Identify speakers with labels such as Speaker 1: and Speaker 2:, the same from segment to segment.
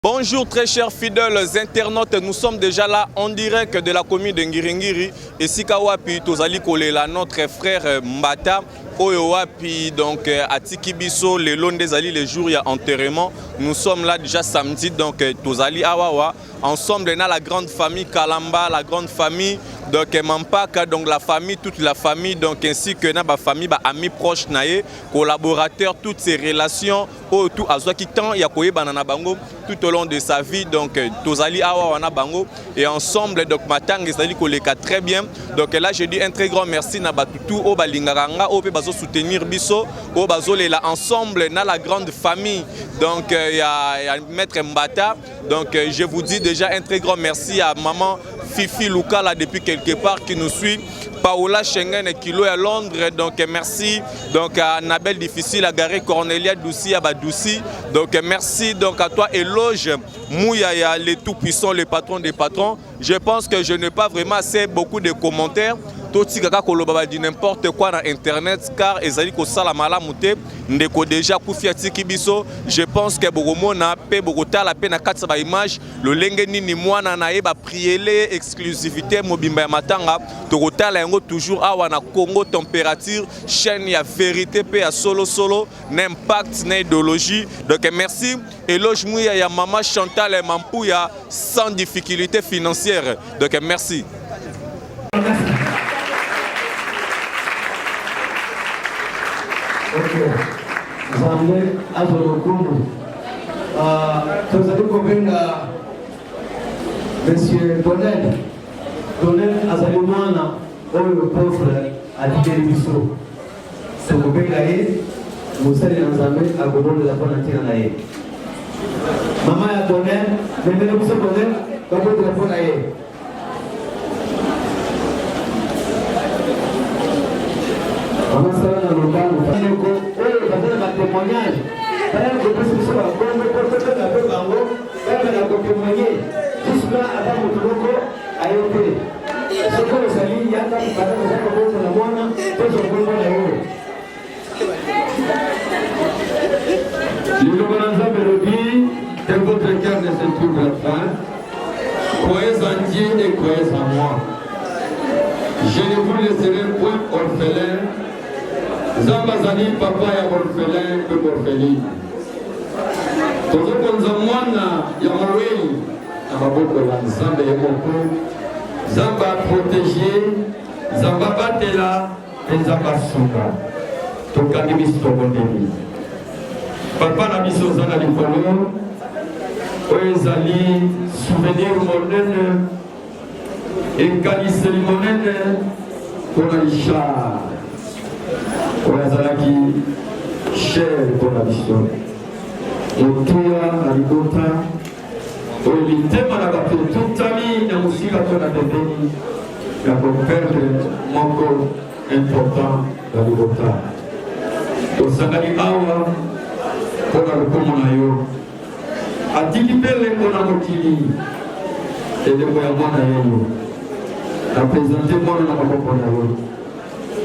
Speaker 1: Bonjour très chers fidèles internautes, nous sommes déjà là en direct de la commune de Ngiringiri et Sikawapi Tozali Kolela, notre frère Mbata Oyowapi, donc à Tikibiso, le long des alliés, les jours il y a enterrement. Nous sommes là déjà samedi, donc Tozali Awawa, ensemble dans la grande famille Kalamba, la grande famille donc Mampaka, donc la famille, toute la famille, donc ainsi que na ba famille, ba amis proches naé, collaborateurs, toutes ces relations, tout azwaki temps ya koye banana bango tout au long de sa vie, donc Tozali Awa wana bango et ensemble donc matang ezali koleka très bien. Donc là je dis un très grand merci na batutu o balinganga o pe bazo soutenir biso o bazo lela ensemble na la grande famille donc ya maître Mbata. Donc je vous dis déjà un très grand merci à maman Fifi Luka là depuis quelque part qui nous suit, Paola Schengen et Kilo à Londres, donc merci donc à Nabel Difficile à Garé, Cornelia Doussi à Badoussi, donc merci donc à toi Éloge Mouyaya, le tout puissant, le patron des patrons. Je pense que je n'ai pas vraiment assez beaucoup de commentaires. Toti kaka koloba di n'importe quoi dans internet car ezali ko sala malamu te ndeko déjà kufia tikibiso. Je pense que bokomona pe bokotala pe na katsa ba image le lenge nini mwana na yeba priele exclusivité mobimba ya matanga tokotala yango toujours awa na Congo température chaîne ya vérité pe ya solo n'impact na idéologie. Donc merci Eloge Mouya ya maman Chantal et Mampouya sans difficulté financière. Donc merci.
Speaker 2: Zambe Azolokundu. Tozali kobenga Monsieur Donel. Donel azali mwana oyo pauvre alikeli biso. Tokobenga ye mosali na Nzambe akobolela mpona ntina na ye. Mama ya Donel, memele biso Donel, bakobolela mpona ye. Mama sala na lobango. Témoignage. D'ailleurs, je pense que c'est la bonne porte de la bango, elle a témoigné. Jusque là, avant le logo a été. Ce que les amis, il y a un peu de la moine, tous au bout de la rue. Le Loganza Mélodie, de votre cœur ne se trouve pas. Croyez en Dieu et croyez en moi. Je ne vous laisserai point orphelin. Zambazani papa ya orphelin que orpheline. Tozo konza mwana ya mawei na maboko ya Nzambe ya moko. Zamba protéger, Zamba batela, Nzamba sunga. Tokandi biso tokondeli. Papa na biso zana likolo. Oyo ezali souvenir monene ekaniseli monene mpona Richard. Oazalaki cher pour la mission. Otua na libota. Olitema na bato tutami na musika tona pembeni ya koperdre moko important na libota. Tosangani awa mpona lokomo na yo. Atiki mpe lengo na mokili elembo ya mwana yenu. Na présente mwana na maboko na yo.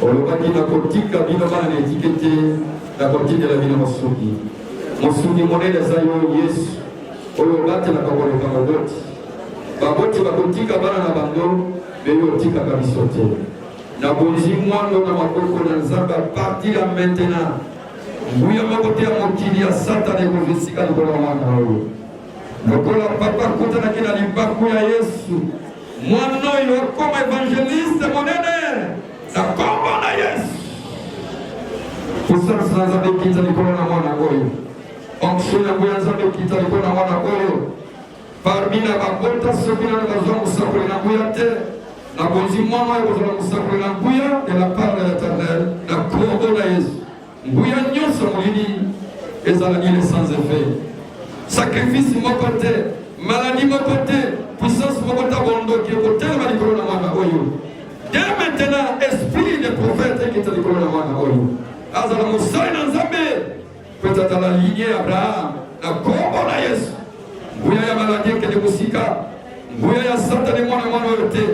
Speaker 2: Olobaki na kotika bino bana na etikete na kotika la bino mosuki. Mosuki monene za yo Yesu. Oyo batelaka koleka maboti. Baboti bakotika bana na bango beyo otikaka biso te. Na bonzi mwando na maboko na Nzambe a partir ya maintenant. Nguya moko te ya mokili ya Satana ekovesika likolo ya mwana oyo. Lokola papa kutanaki na libaku ya Yesu. Mwana oyo akoma evangeliste monene. Na kombo na Yesu. Puissance na Nzambe kita likolo na mwana oyo. Onction ya nguya Nzambe kita likolo na mwana oyo. Parmi na bakota soki na bazwa musakoli na nguya te. Na bonzi mwana oyo kozala musakoli na nguya de la part de l'Éternel. Na kombo na Yesu. Nguya nyonso molini ezalaki le sans effet. Sacrifice moko te. Maladie moko te. Puissance moko ta bondoki ekotelema likolo na mwana oyo. Dès maintenant, esprit de prophète qui est à l'école de Mwana Oyo. Azala Moussa na Nzambe. Peut-être à la lignée Abraham. Na kombo na Yesu. Nguya ya maladie ke de musika. Nguya ya Satan et mwana Oyo te.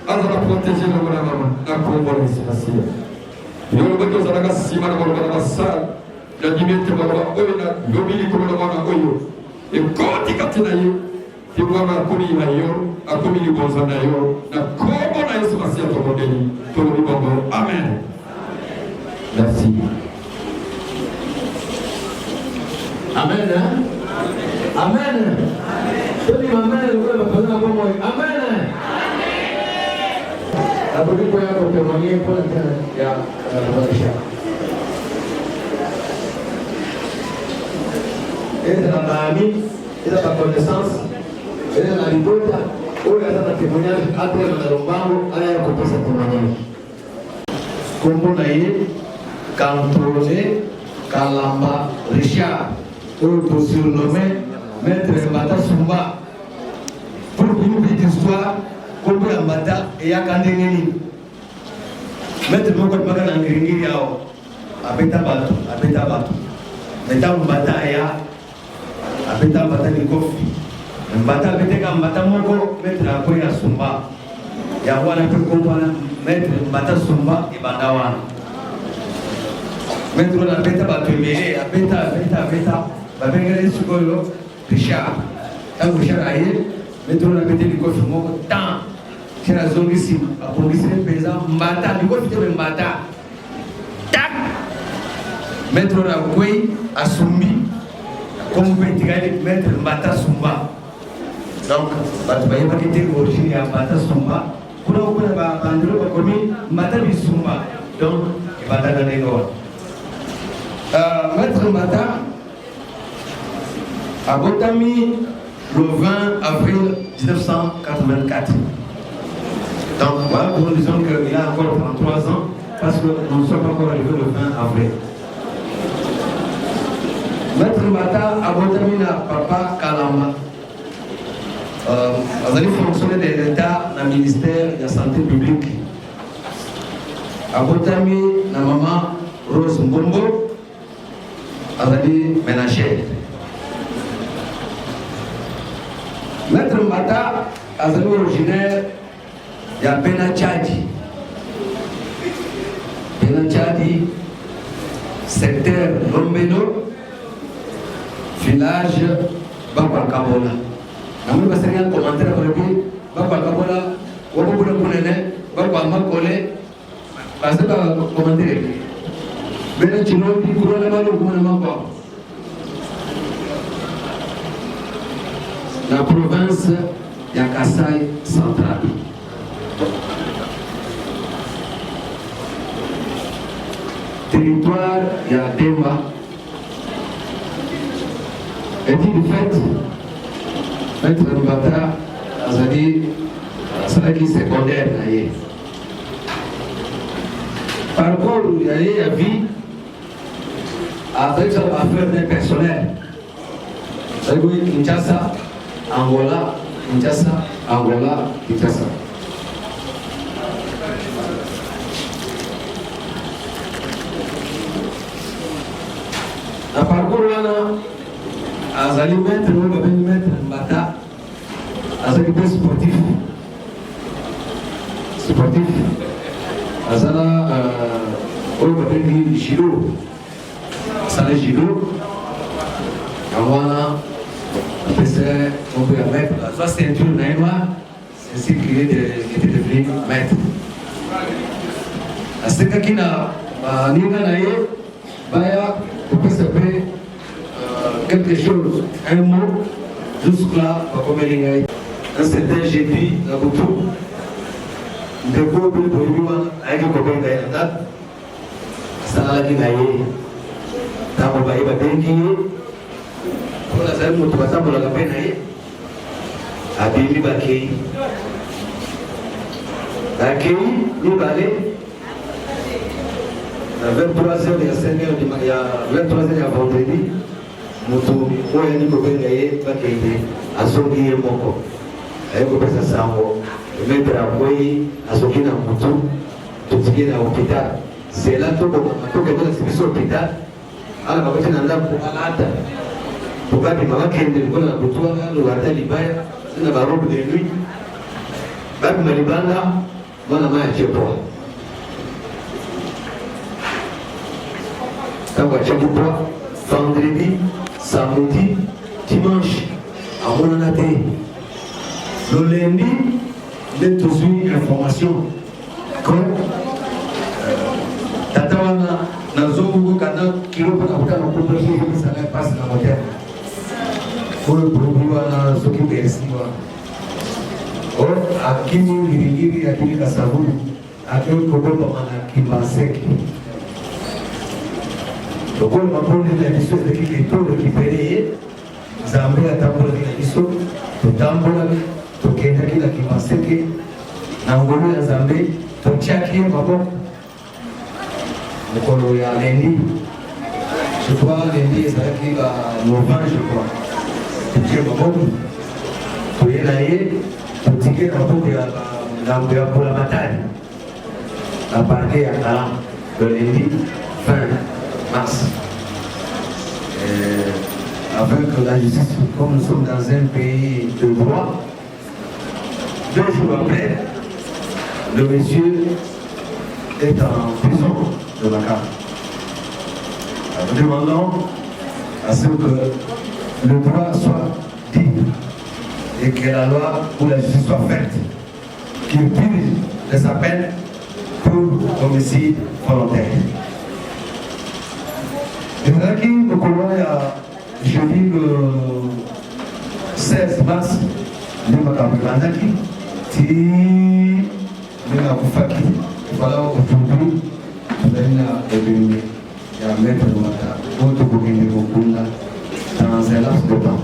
Speaker 2: Azala protéger le mwana mama. Na kombo na Yesu. Yolo beto zalaka sima na mwana basal. Na dimete mwana Oyo na lobili kombo na Mwana Oyo. ekoti kati na ye tibwaka akomi na yo akomi libonza na yo na kombo na Yesu Masiya tokondeli tolobi bongo amen. Merci.
Speaker 3: Amen. Amen. Tony amen kwa mapana kwa moyo. Amen. Hapo ndipo yako tunaongea kwa ya maisha. Et la mamie, et la connaissance, et la libota, ou la témoignage après le lombango, aya côté ce témoignage. Comme on a eu Cantoné, Kalamba, Richard, ou pour surnommer Maître Mbata Sumba. Pour une petite histoire, comme Mbata et Yakandengeni. Maître Mbata Mbata Ngiri Yao, Abeta Batu, Abeta Batu. Mbata Mbata ya Abeta Mbata Nikofi. Mbata Abeta Mbata Moko, Maître Akoya Sumba. Yawana Pekopana, Maître Mbata Sumba, Ibandawana. Maître Abeta Batu Mele, Abeta, Babengale Sukolo, Richard. Tant que Richard aille, Maître Abeta Nikofi Moko, tant. C'est la zone ici, à police paysan, Mbata, Nikofi de Mbata. Tac! Maître Rakoui, Asumbi, comme vous pouvez dire, Maître Mbata Sumba. Donc, vous voyez pas qu'il est origine à Mbata Sumba. Pour vous, vous avez commis Mbata Sumba. Donc, il va dans les gars. Maître Mbata a Botami le 20 avril 1984. Donc, voilà, nous disons qu'il a encore 33 ans parce que nous ne sommes pas encore arrivés le 20 avril. Maître Mbata a Botami na Papa Kalama. Vous allez fonctionner de l'État dans le ministère de la Santé publique. A Botami na Maman Rose Mbombo. Azali ménagère. Maître Mbata azali originaire ya Bena Tchadi. Bena Tchadi, secteur Lombeno, village Bakwa Kabola. Namu basari un commentaire pour lui Bakwa Kabola, Wabula Kunene, Bakwa Makole, parce que commentaire. Bena Chino di Kurana Malu Kumana Makwa. La province de Kasaï central. Territoire de Demba. Et dit de fait, Maître Mbata a dit Salaki secondaire. Par contre, il y a vie avec son affaire personnelle. C'est-à-dire Kinshasa, Angola, Kinshasa, Angola, Kinshasa. A parcours là, Azali Maître, nous avons Maître Mbata, Azali sportif. Sportif. Azala, on va dire Gilo. Azala Gilo. Awana. On peut la mettre, soit ceinture Naïma, c'est ce qu'il était devenu maître. À ce qui n'a pas Naïe, Baya, on peut s'appeler quelque chose, un mot, jusque-là, comme un certain GP, la Boutou, de Kobe, pour lui, avec le copain d'Aïnatat, ça l'a dit Naïe, dans le Baïba Benguié. Pour la salle, nous passons pour la peine à Bibi Bakei. Bakei, nous allons à 23h de la 5h du matin, 23h de vendredi, nous sommes au Yannick Bengaye, Bakei, à Zongi et Moko. Avec le président Sambo, le maître à Boyi, à Zongi et Moutou, tout ce qui est à l'hôpital. C'est là tout le monde qui est dans l'hôpital. Alors, on va faire un labo à l'âge. Pourquoi tu m'as dit que tu as le Wata Libaya, tu n'as pas robe de nuit. Bac Malibanda, mon ami est chez toi. Tu as chez toi vendredi, samedi, dimanche, à mon année. Le lundi, nous avons une information que Tatawana, Nazogo, Kana, Kilo, Kapuka, Kapuka, ça va passer dans la terre. Pour le problème, on a ce qui est ici. Or, à Kimi, Lirigiri, à Kimi Kassavou, à Kimi Kobo, à Kimi Basek. Donc, on va prendre les émissions de qui est pour récupérer. Zambé a tambola l'émission, le tambola, le Kenya qui a passé, Nangolo à Zambé, le Tchaki, Mabok, le Kolo ya lundi. Je crois lundi, c'est qui va novembre, je crois. Le Tchaki Mabok, le Yélaye, le ticket pour la bataille. La partie à Kalam, le lundi 20 mars. Avec la justice, comme nous sommes dans un pays de droit, 2 jours après, le monsieur est en prison de Dakar. Nous demandons à ce que le droit soit dit et que la loi ou la justice soit faite, qu'il purge de sa peine pour homicide volontaire. Et voilà qui me connaît à jeudi le 16 mars, nous avons Bandaki, nous avons Faki. Voilà aujourd'hui, nous avons évolué. Il y a mettre votre gouvernement dans un laps de temps.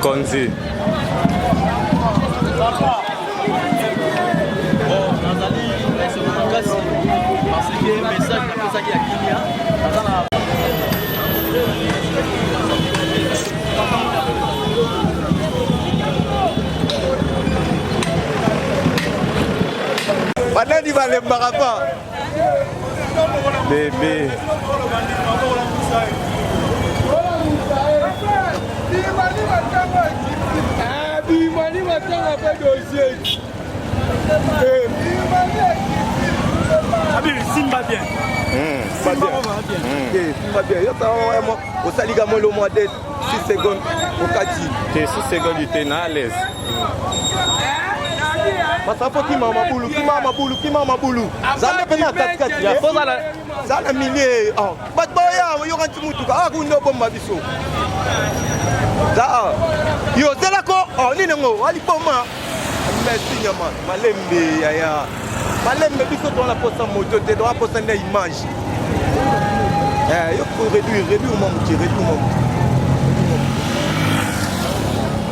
Speaker 1: Konzi.
Speaker 4: Banani balembaka pa.
Speaker 1: Bébé.
Speaker 4: Bimani matanga pas dossier.
Speaker 3: Simba bien.
Speaker 4: Simba bien. Yo ta vraiment au saliga mo le mois de 6 secondes au kati.
Speaker 1: T'es 6 secondes du t'es à l'aise.
Speaker 4: Parce que qui mama bulu. Zana pena kati.
Speaker 1: Ya foza la
Speaker 4: Zana milier. Oh, but boya yo kan tumutu ka akundo bomba biso. Za yo zela ko oh ni ngo ali boma. Merci nyama. Malembe yaya. Malembe biso dans la poste moto te dans la poste na image. Yo faut réduire mon petit,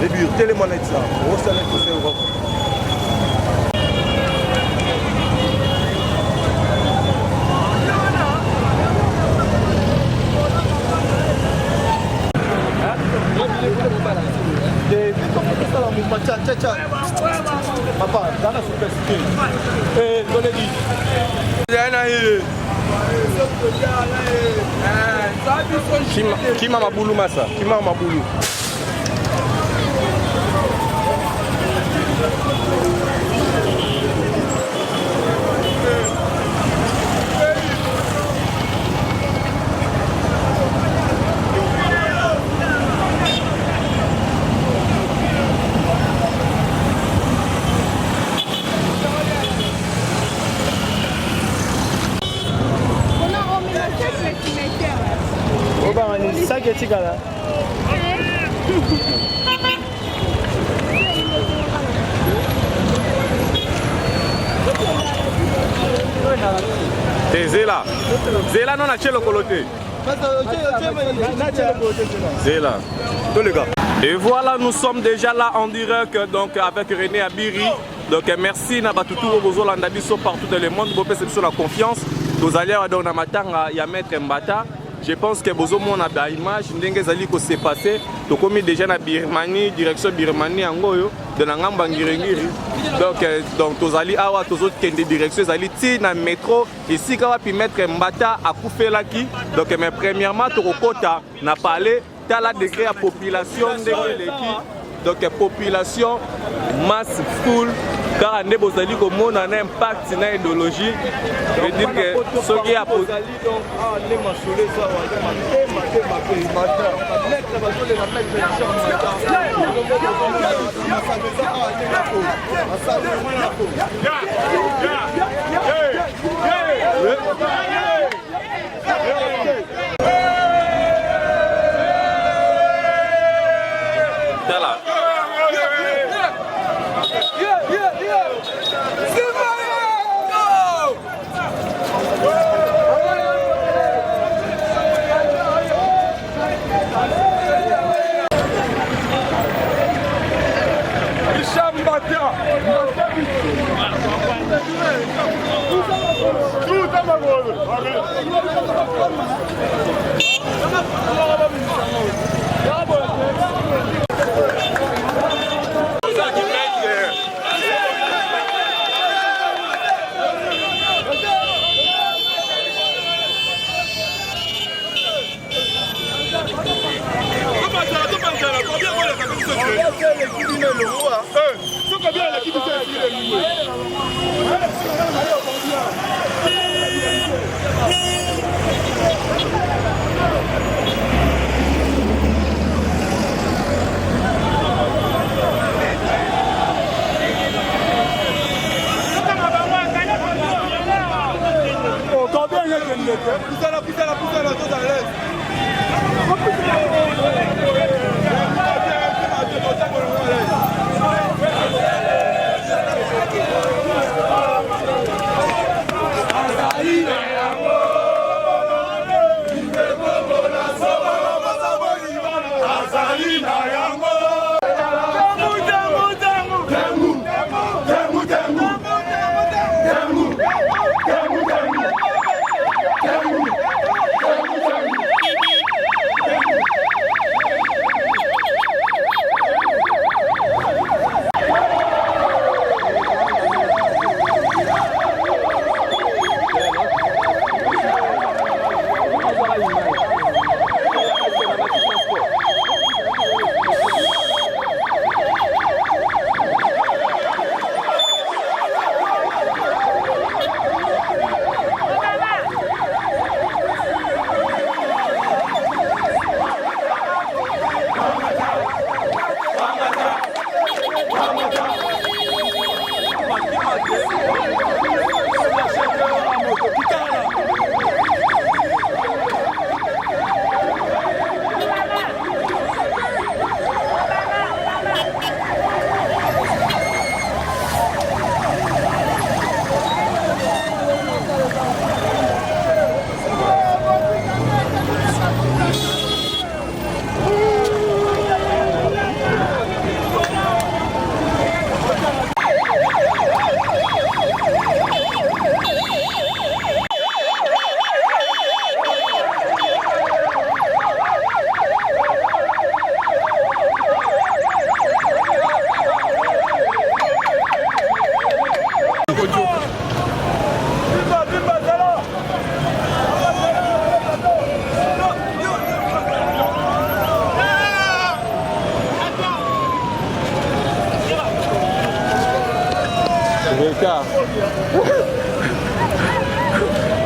Speaker 4: réduire tellement net ça. On s'en est tous Europe. Papa, dans la supercité.
Speaker 1: Kima mabulu masa. Kima mabulu.
Speaker 5: sac etikala.
Speaker 1: Zela. Zela non a le coloté. Zela. Tous les gars. Et voilà, nous sommes déjà là en direct donc avec René Abiri. Donc merci Nabatutu Bozolanda biso partout dans le monde. Vous pouvez sur la confiance. Vous allez dans la matanga ya maître Mbata. Je pense que Bozo mon a une image ndenge zali ko s'est passé. To komi déjà na Birmanie, direction Birmanie angoyo de la ngamba ngirengiri. Donc tozali awa tozo kende direction zali ti na métro ici ka wapi maître Mbata a koufela ki. Donc mais premièrement to kokota na parler tala degré à population ndenge leki. Donc population masse full car on bozali comme un impact na idéologie. Je veux dire que ce qui a posé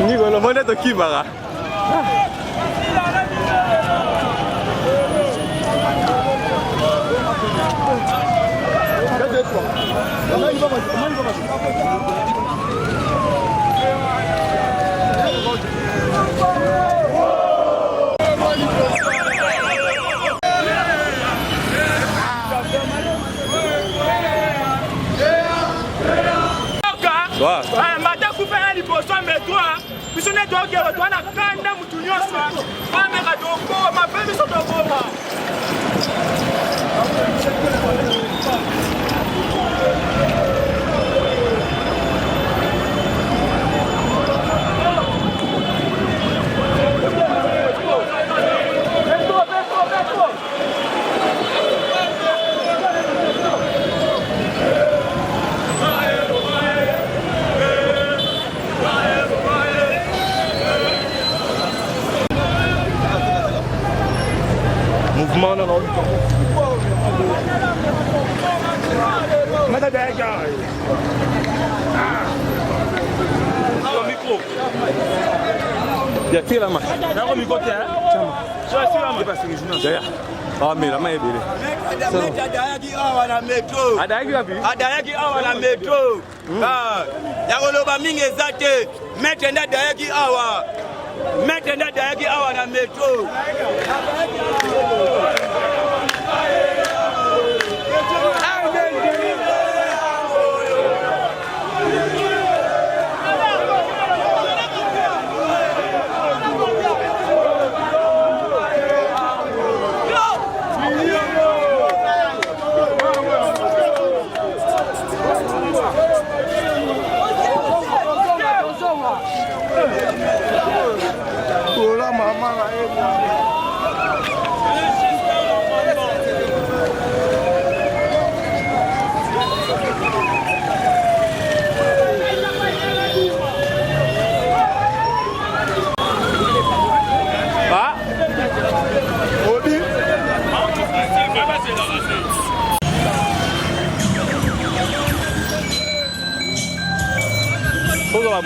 Speaker 6: Nico, lo monete chi va?
Speaker 5: droit biso ne tookeba toana kanda mutu nyonso ameka tokoma mpe biso tokoma
Speaker 4: mouvement dans le micro. Il y a qui la main? Le micro, tiens. Ah, mais la main est belle.
Speaker 6: Adayaki awa na métro. Adayaki awa na métro. Yakoloba mingi ezate. Maintenant adayaki awa. Maintenant adayaki awa na métro.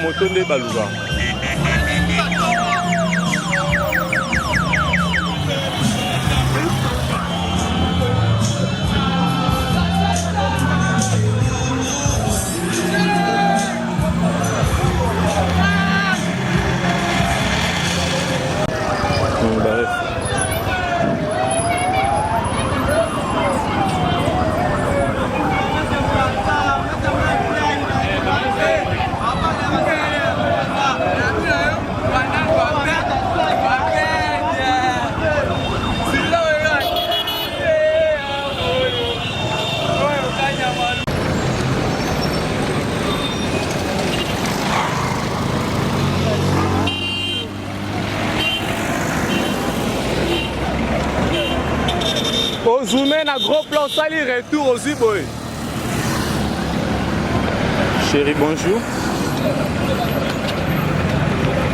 Speaker 4: Moto nde baluba zoomé na gros plan sali retour aux Ziboy. Chérie, bonjour.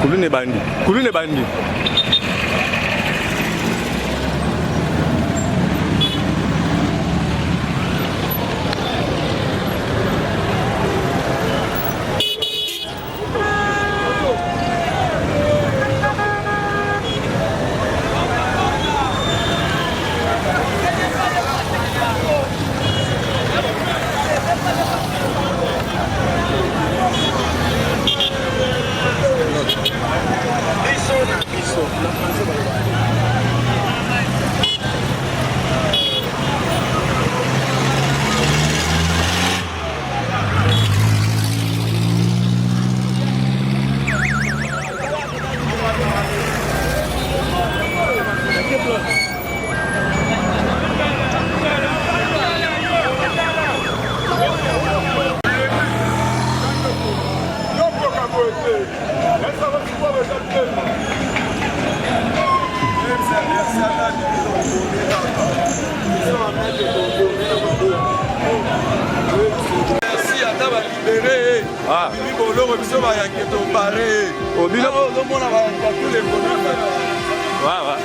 Speaker 4: Kulune bandi. Kulune bandi.
Speaker 6: Merci à ta libéré. Ah, oui, bon, l'homme est sauvé à qui t'ont barré. Au bilan, le monde a tous les bonheurs.
Speaker 4: Ouais, ouais.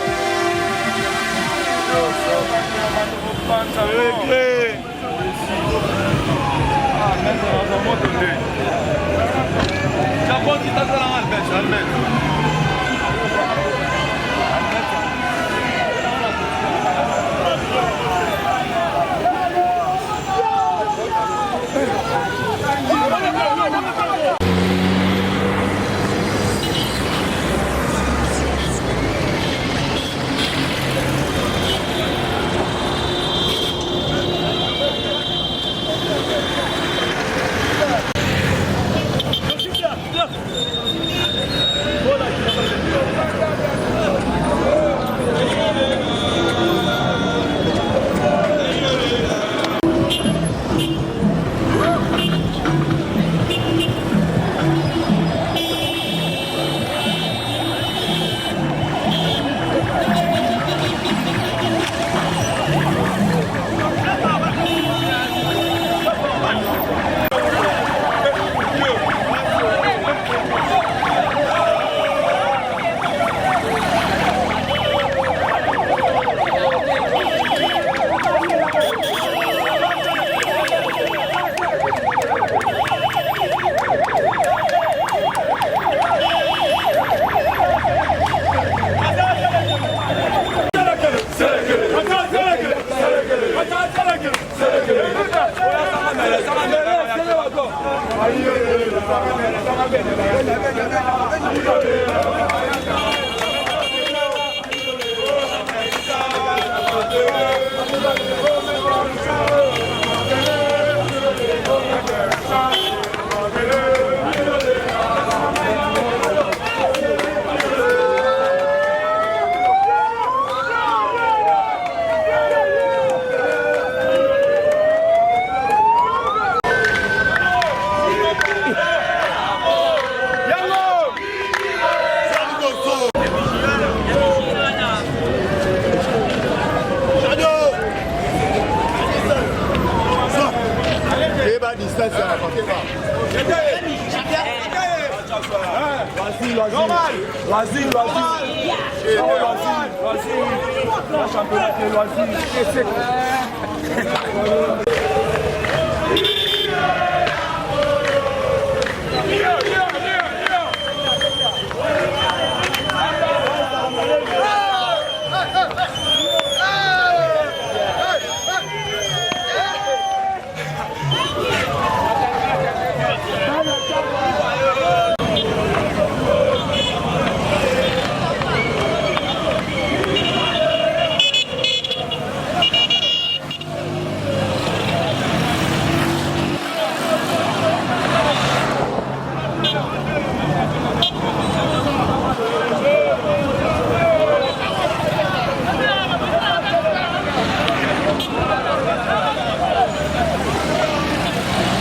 Speaker 5: Loisir.